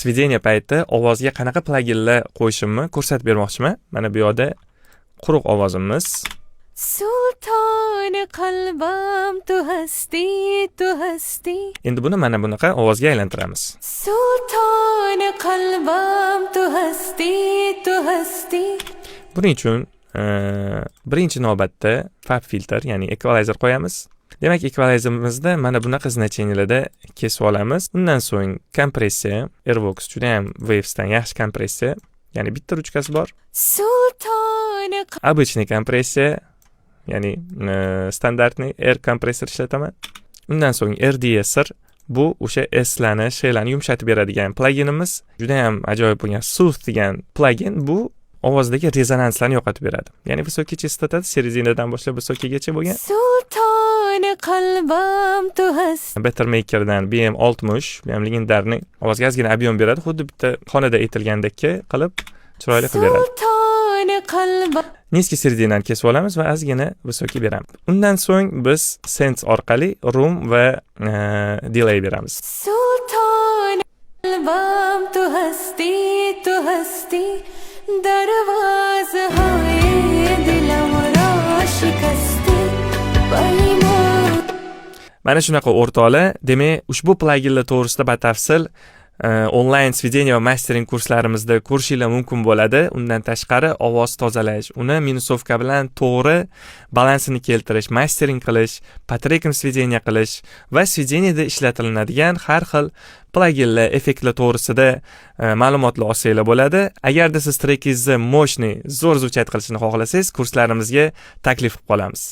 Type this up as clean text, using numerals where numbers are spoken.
svideniya payti ovozga qanaqa pluginlar qo'yishimni ko'rsatib bermoqchiman. Mana bu yerda quruq ovozimiz. Sulton qalbim tu hasti. Endi buni mana bunaqa ovozga aylantiramiz. Sulton qalbim tu hasti. Buning uchun birinchi navbatda fab filter, ya'ni equalizer qo'yamiz. Demak, equalizerimizda mana bunaqa значениyalarda kesib olamiz. Undan so'ng kompressiya, Airvox juda ham Waves'dan yaxshi kompressiya, ya'ni bitta ruchkasi bor. Sulton Обычный kompressiya, ya'ni standartni air kompressor ishlataman. Undan so'ng RDSR, bu o'sha S'larni, Sh'larni yumshatib beradigan pluginimiz. Juda ham ajoyib bo'lgan Sooth degan plugin. Bu ovozdagi rezonanslarni yo'qotib beradi. Ya'ni visokiy частотада serezinadan boshlab visokiygacha bo'lgan. Sulton qalbim tu hasti. Bettermaker'dan BM60, BM legendarni ovozga ozgina ob'yom beradi. Xuddi bitta xonada aytilgandek qilib chiroyli qilib beradi. Sulton qalbim. Nizkiy serezinani kesib olamiz va ozgina visokiy beramiz. Undan so'ng biz Sense orqali room va delay beramiz. Sulton qalbim tu hasti. Darvoza hoy dilam ra shikasti. Mana shunaqa o'rtoqlar, demak, ushbu pluginlar to'g'risida batafsil onlayn svideniya va mastering kurslarimizda ko'rishinglar mumkin bo'ladi. Undan tashqari ovoz tozalash, uni minusovka bilan to'g'ri balansini keltirish, mastering qilish, patrekim svideniya qilish va svideniyada ishlatilinadigan har xil pluginlar, effektlar to'g'risida ma'lumotlar olsanglar bo'ladi. Agarda siz trekingizni moshni, zo'r звучать qilishini xohlasangiz, kurslarimizga taklif qilib qolamiz.